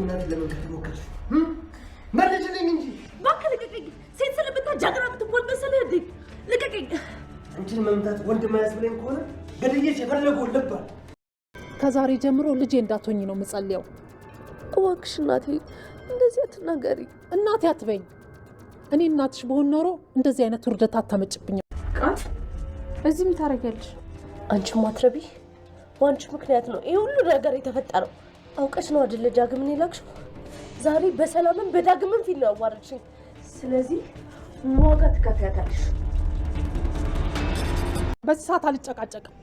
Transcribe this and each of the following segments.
እናት ለመንከት ሞከርሽ? መልሽልኝ እንጂ እባክህ ልቀቀኝ። ሴት ስለምታ ጃግራ ብትሞል መሰለህ እንዴ? ልቀቀኝ። አንቺን መምታት ወንድ ማያስብለኝ ከሆነ ገድዬሽ የፈለገውን ልባል። ከዛሬ ጀምሮ ልጄ እንዳትሆኝ ነው የምጸልየው። እባክሽ እናቴ እንደዚህ አትናገሪ። እናቴ አትበኝ። እኔ እናትሽ በሆን ኖሮ እንደዚህ አይነት ውርደት አታመጭብኝም። ቃል እዚህ ምን ታደርጊያለሽ? አንቺ ማትረቢ፣ በአንቺ ምክንያት ነው ይሄ ሁሉ ነገር የተፈጠረው። አውቀሽ ነው አይደል ዳግምን የላክሽው? ዛሬ በሰላምን በዳግምን ፊት ነው ያዋረድሽኝ። ስለዚህ ዋጋ ትከፍያታለሽ። በዚህ ሰዓት አልጨቃጨቅም።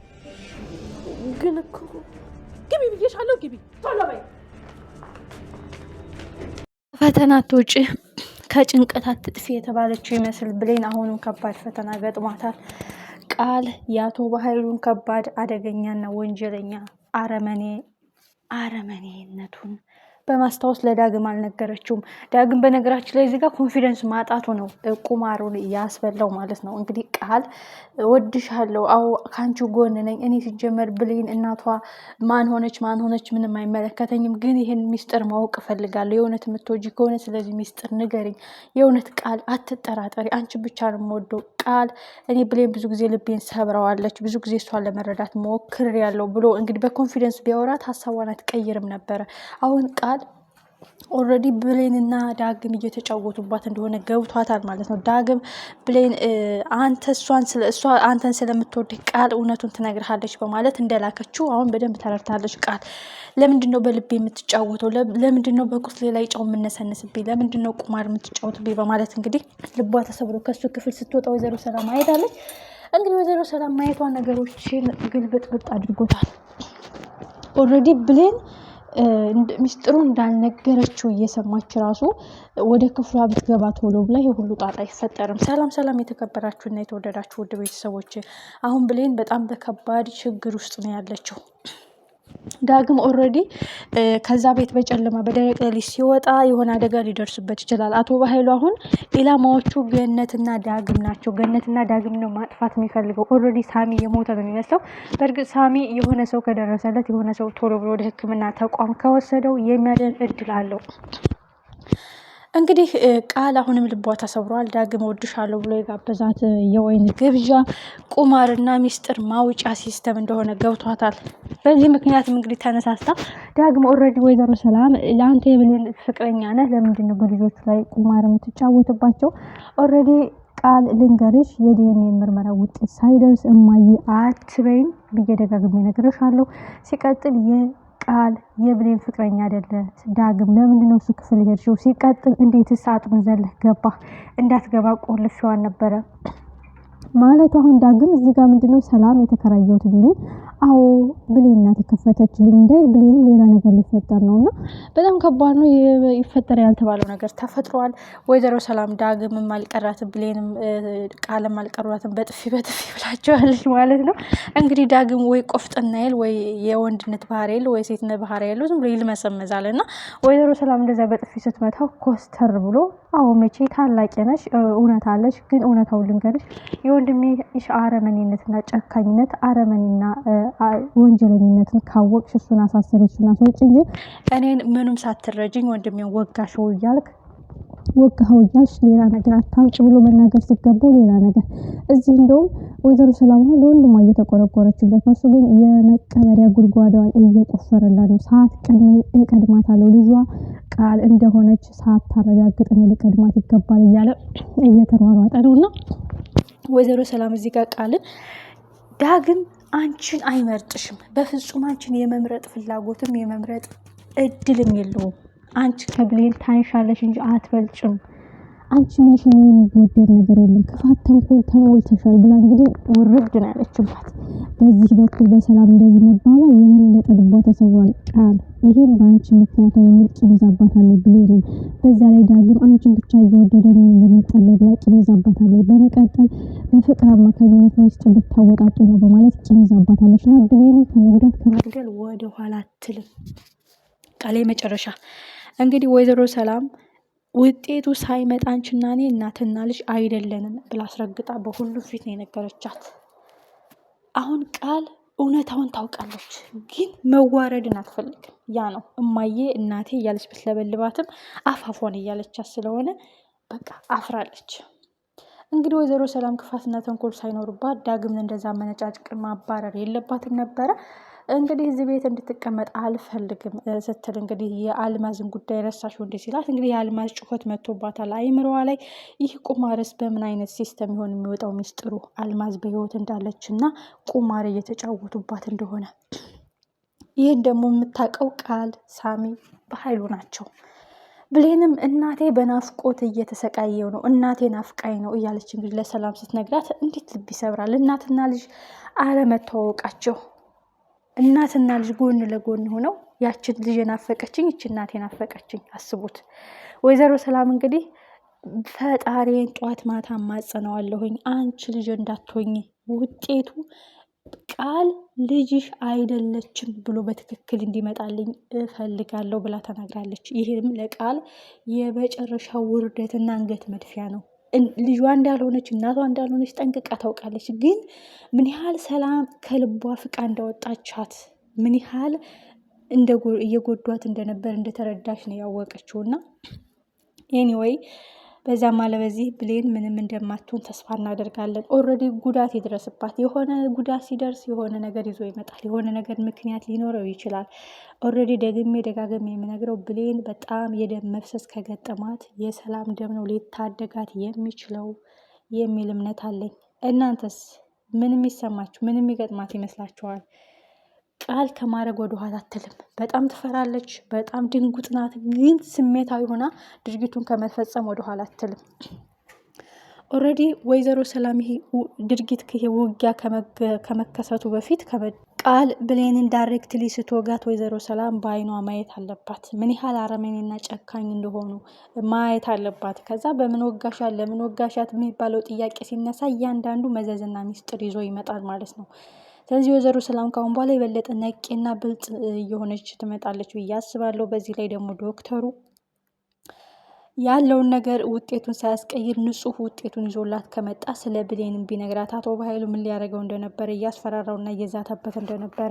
ግን እኮ ግቢ ብዬሻለሁ። ግቢ ቶሎ በይ። ፈተና አትውጪ ከጭንቀት አትጥፊ የተባለችው ይመስል ብሌን አሁንም ከባድ ፈተና ገጥሟታል። ቃል የአቶ በኃይሉን ከባድ አደገኛና ወንጀለኛ አረመኔነቱን በማስታወስ ለዳግም አልነገረችውም። ዳግም በነገራችን ላይ እዚህ ጋር ኮንፊደንስ ማጣቱ ነው ቁማሩን ያስበላው ማለት ነው። እንግዲህ ቃል ወድሻለሁ፣ አዎ ከአንቺ ጎን ነኝ። እኔ ሲጀመር ብሌን እናቷ ማን ሆነች ምንም አይመለከተኝም፣ ግን ይህን ሚስጥር ማወቅ እፈልጋለሁ። የእውነት የምትወጂ ከሆነ ስለዚህ ሚስጥር ንገሪኝ። የእውነት ቃል አትጠራጠሪ፣ አንቺ ብቻ ነው የምወደው ቃል። እኔ ብሌን ብዙ ጊዜ ልቤን ሰብረዋለች፣ ብዙ ጊዜ እሷን ለመረዳት ሞክሬያለሁ ብሎ እንግዲህ በኮንፊደንስ ቢያወራት ሀሳቧን አትቀይርም ነበረ። አሁን ቃል ኦልሬዲ ብሌንና ዳግም እየተጫወቱባት እንደሆነ ገብቷታል ማለት ነው። ዳግም ብሌን አንተን ስለምትወድ ቃል እውነቱን ትነግርሃለች በማለት እንደላከችው አሁን በደንብ ተረድታለች። ቃል ለምንድን ነው በልቤ የምትጫወተው? ለምንድን ነው በቁስሌ ላይ ጨው የምነሰንስብኝ? ለምንድን ነው ቁማር የምትጫወትብኝ? በማለት እንግዲህ ልቧ ተሰብሮ ከሱ ክፍል ስትወጣ ወይዘሮ ሰላም አይታለች። እንግዲህ ወይዘሮ ሰላም ማየቷ ነገሮችን ግልብጥብጥ አድርጎታል። ኦልሬዲ ብሌን ሚስጥሩ እንዳልነገረችው እየሰማች ራሱ ወደ ክፍሏ ብትገባ ቶሎ ብላ የሁሉ ጣጣ አይፈጠርም። ሰላም የተከበራችሁና የተወደዳችሁ ውድ ቤተሰቦች፣ አሁን ብሌን በጣም በከባድ ችግር ውስጥ ነው ያለችው። ዳግም ኦልሬዲ ከዛ ቤት በጨለማ በደረቅ ሌሊት ሲወጣ የሆነ አደጋ ሊደርስበት ይችላል። አቶ በኃይሉ አሁን ኢላማዎቹ ገነትና ዳግም ናቸው። ገነትና ዳግም ነው ማጥፋት የሚፈልገው። ኦልሬዲ ሳሚ የሞተ ነው የሚመስለው። በእርግጥ ሳሚ የሆነ ሰው ከደረሰለት የሆነ ሰው ቶሎ ብሎ ወደ ሕክምና ተቋም ከወሰደው የሚያድን እድል አለው። እንግዲህ ቃል አሁንም ልቧ ተሰብሯል። ዳግም እወድሻለሁ ብሎ የጋበዛት የወይን ግብዣ ቁማርና ሚስጥር ማውጫ ሲስተም እንደሆነ ገብቷታል። በዚህ ምክንያትም እንግዲህ ተነሳስታ ዳግም ኦልሬዲ ወይዘሮ ሰላም ለአንተ የብሌን ፍቅረኛ ነህ፣ ለምንድን ነው በልጆቹ ላይ ቁማር የምትጫወትባቸው? ኦልሬዲ ቃል ልንገርሽ፣ የዲኤንኤ ምርመራ ውጤት ሳይደርስ እማዬ አትበይኝ ብዬ ደጋግሜ እነግርሻለሁ። ሲቀጥል ቃል የብሌን ፍቅረኛ አይደለ ዳግም፣ ለምንድነው እሱ ክፍል ሄድሽው? ሲቀጥል እንዴትስ አጥሩን ዘለህ ገባ? እንዳትገባ ቆልፌዋን ነበረ ማለት። አሁን ዳግም እዚህ ጋር ምንድነው ሰላም የተከራየሁት ቢኒ፣ አዎ ብሌን ናት የከፈተችልኝ እንደ ብሌን ሌላ ነገር ሊፈጠር ነውና በጣም ከባድ ነው። ይፈጠር ያልተባለው ነገር ተፈጥሯል። ወይዘሮ ሰላም ዳግምም አልቀራትም፣ ብሌንም ቃልም አልቀሯትም። በጥፊ ብላቸዋለች ማለት ነው። እንግዲህ ዳግም ወይ ቆፍጥና ይል ወይ የወንድነት ባህሪ ይል ወይ ሴትነት ባህሪ ያለው ዝም ብሎ ይልመሰመዛል እና ወይዘሮ ሰላም እንደዛ በጥፊ ስትመታው ኮስተር ብሎ አዎ መቼ ታላቅ ነሽ፣ እውነት አለሽ፣ ግን እውነታው ልንገርሽ የወንድሜ አረመኔነትና ጨካኝነት አረመኔና ወንጀለኝነትን ካወቅሽ እሱን አሳሰረች እና ሰውጭ እንጂ እኔን ምንም ሳትረጅኝ ወንድሜን ወጋሽው እያልሽ ሌላ ነገር አታምጭ ብሎ መናገር ሲገባው ሌላ ነገር። እዚህ እንደውም ወይዘሮ ሰላም ለወንድሟ እየተቆረቆረችለት ነው። እሱ ግን የመቀበሪያ ጉድጓዷን እየቆፈረላት ነው። ሰዓት እቀድማታለሁ ልጇ ቃል እንደሆነች ሳታረጋግጥ እኔ ልቀድማት ይገባል እያለ እየተሯሯጠ ነውና ወይዘሮ ሰላም እዚህ ጋር ቃልን ዳግም አንቺን አይመርጥሽም፣ በፍጹም አንቺን የመምረጥ ፍላጎትም የመምረጥ እድልም የለውም። አንቺ ከብሌን ታንሻለሽ እንጂ አትበልጭም። አንቺ ምንሽ የሚወደድ ነገር የለም፣ ክፋት ተንኮል ተሞልተሻል ብላ እንግዲህ ውርድ ነው ያለችባት። በዚህ በኩል በሰላም እንደዚህ መባባል የመለጠ ልቧ ተሰብሯል። ቃል ይሄን በአንቺ ምክንያት የሚል ቂም ይዛባታለች ብሌንም። በዛ ላይ ዳግም አንቺን ብቻ እየወደደ እኔን ለመጠለብ ላይ ቂም ይዛባታለች። በመቀጠል በፍቅር አማካኝነት ሚስጥ ብታወጣጡ ነው በማለት ቂም ይዛባታለች። እና ብሌንም ከመጉዳት ከመግደል ወደ ኋላ አትልም። ቃሌ መጨረሻ እንግዲህ ወይዘሮ ሰላም ውጤቱ ሳይመጣ አንቺና እኔ እናትና ልጅ አይደለንም ብላ አስረግጣ በሁሉ ፊት ነው የነገረቻት። አሁን ቃል እውነታውን ታውቃለች፣ ግን መዋረድን አትፈልግም። ያ ነው እማዬ እናቴ እያለች ብትለበልባትም አፋፏን እያለቻት ስለሆነ በቃ አፍራለች። እንግዲህ ወይዘሮ ሰላም ክፋትና ተንኮል ሳይኖርባት ዳግምን እንደዛ መነጫጭቅ ማባረር የለባትም ነበረ። እንግዲህ እዚህ ቤት እንድትቀመጥ አልፈልግም ስትል እንግዲህ የአልማዝን ጉዳይ ረሳሽው እንዴ ሲላት፣ እንግዲህ የአልማዝ ጩኸት መጥቶባታል አይምሮዋ ላይ። ይህ ቁማርስ በምን አይነት ሲስተም ይሆን የሚወጣው ሚስጥሩ? አልማዝ በህይወት እንዳለች እና ቁማር እየተጫወቱባት እንደሆነ ይህን ደግሞ የምታውቀው ቃል፣ ሳሚ፣ በኃይሉ ናቸው። ብሌንም እናቴ በናፍቆት እየተሰቃየው ነው፣ እናቴ ናፍቃኝ ነው እያለች እንግዲህ ለሰላም ስትነግራት እንዴት ልብ ይሰብራል። እናትና ልጅ አለመተዋወቃቸው፣ እናትና ልጅ ጎን ለጎን ሆነው ያችን ልጅ ናፈቀችኝ፣ ይች እናቴ ናፈቀችኝ። አስቡት። ወይዘሮ ሰላም እንግዲህ ፈጣሪን ጧት ማታ ማጸነዋለሁኝ አንቺ ልጅ እንዳትሆኝ ውጤቱ ቃል ልጅሽ አይደለችም ብሎ በትክክል እንዲመጣልኝ እፈልጋለሁ ብላ ተናግራለች። ይህም ለቃል የመጨረሻ ውርደትና አንገት መድፊያ ነው። ልጇ እንዳልሆነች እናቷ እንዳልሆነች ጠንቅቃ ታውቃለች። ግን ምን ያህል ሰላም ከልቧ ፍቃ እንዳወጣቻት ምን ያህል እየጎዷት እንደነበር እንደተረዳች ነው ያወቀችውና ኤኒዌይ በዛም አለ በዚህ ብሌን ምንም እንደማትሆን ተስፋ እናደርጋለን። ኦልሬዲ ጉዳት ይድረስባት፣ የሆነ ጉዳት ሲደርስ የሆነ ነገር ይዞ ይመጣል። የሆነ ነገር ምክንያት ሊኖረው ይችላል። ኦልሬዲ ደጋግሜ የምነግረው ብሌን በጣም የደም መፍሰስ ከገጠማት የሰላም ደም ነው ሊታደጋት የሚችለው የሚል እምነት አለኝ። እናንተስ ምንም ይሰማችሁ ምንም ይገጥማት ይመስላችኋል? ቃል ከማድረግ ወደ ኋላ አትልም። በጣም ትፈራለች፣ በጣም ድንጉጥ ናት። ግን ስሜታዊ ሆና ድርጊቱን ከመፈጸም ወደ ኋላ አትልም። ኦልሬዲ ወይዘሮ ሰላም ይሄ ድርጊት ውጊያ ከመከሰቱ በፊት ቃል ብሌንን ዳይሬክትሊ ስትወጋት ወይዘሮ ሰላም በአይኗ ማየት አለባት። ምን ያህል አረመኔና ጨካኝ እንደሆኑ ማየት አለባት። ከዛ በምን ወጋሻት ለምን ወጋሻት የሚባለው ጥያቄ ሲነሳ እያንዳንዱ መዘዝና ሚስጥር ይዞ ይመጣል ማለት ነው። ስለዚህ ወይዘሮ ሰላም ካሁን በኋላ የበለጠ ነቄና ብልጥ እየሆነች ትመጣለች ብዬ አስባለሁ። በዚህ ላይ ደግሞ ዶክተሩ ያለውን ነገር ውጤቱን ሳያስቀይር ንጹህ ውጤቱን ይዞላት ከመጣ ስለ ብሌንም ቢነግራት አቶ በኃይሉ ምን ሊያደርገው እንደነበረ እያስፈራራውና እየዛተበት እንደነበረ፣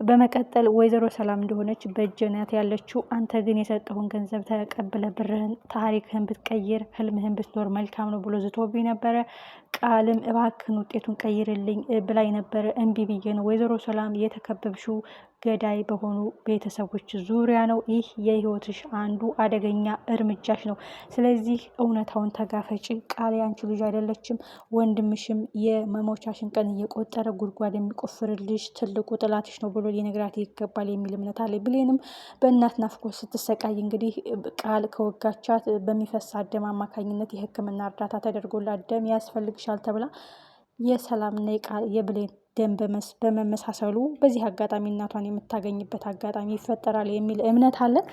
በመቀጠል ወይዘሮ ሰላም እንደሆነች በእጅናት ያለችው አንተ ግን የሰጠውን ገንዘብ ተቀብለ ብርህን ታሪክህን ብትቀይር ህልምህን ብትኖር መልካም ነው ብሎ ዝቶብኝ ነበረ። ቃልም እባክህን ውጤቱን ቀይርልኝ ብላኝ ነበረ። እምቢ ብዬ ነው። ወይዘሮ ሰላም የተከበብሽው ገዳይ በሆኑ ቤተሰቦች ዙሪያ ነው። ይህ የህይወትሽ አንዱ አደገኛ እርምጃሽ ነው። ስለዚህ እውነታውን ተጋፈጪ። ቃል ያንቺ ልጅ አይደለችም። ወንድምሽም የመሞቻሽን ቀን እየቆጠረ ጉድጓድ የሚቆፍርልሽ ትልቁ ጥላትሽ ነው ብሎ ሊነግራት ይገባል የሚል እምነት አለ። ብሌንም በእናት ናፍቆት ስትሰቃይ እንግዲህ ቃል ከወጋቻት በሚፈሳት ደም አማካኝነት የሕክምና እርዳታ ተደርጎላት ደም ያስፈልግሻል ተብላ የሰላምና የብሌን ደም በመመሳሰሉ በዚህ አጋጣሚ እናቷን የምታገኝበት አጋጣሚ ይፈጠራል የሚል እምነት አለን።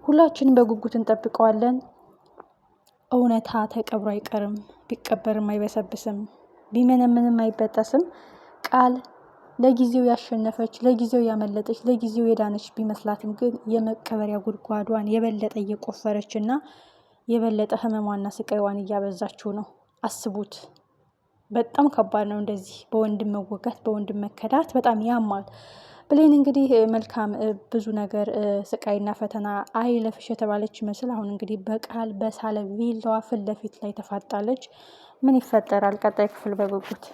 ሁላችንም በጉጉት እንጠብቀዋለን። እውነታ ተቀብሮ አይቀርም፣ ቢቀበርም አይበሰብስም፣ ቢመነምንም አይበጠስም። ቃል ለጊዜው ያሸነፈች፣ ለጊዜው ያመለጠች፣ ለጊዜው የዳነች ቢመስላትም ግን የመቀበሪያ ጉድጓዷን የበለጠ እየቆፈረች እና የበለጠ ህመሟና ስቃይዋን እያበዛችው ነው። አስቡት። በጣም ከባድ ነው። እንደዚህ በወንድም መወጋት፣ በወንድም መከዳት በጣም ያማል። ብሌን እንግዲህ መልካም ብዙ ነገር ስቃይና ፈተና አይለፍሽ የተባለች ይመስል አሁን እንግዲህ በቃል በሳለ ቪላዋ ፊት ለፊት ላይ ተፋጣለች። ምን ይፈጠራል? ቀጣይ ክፍል በጉጉት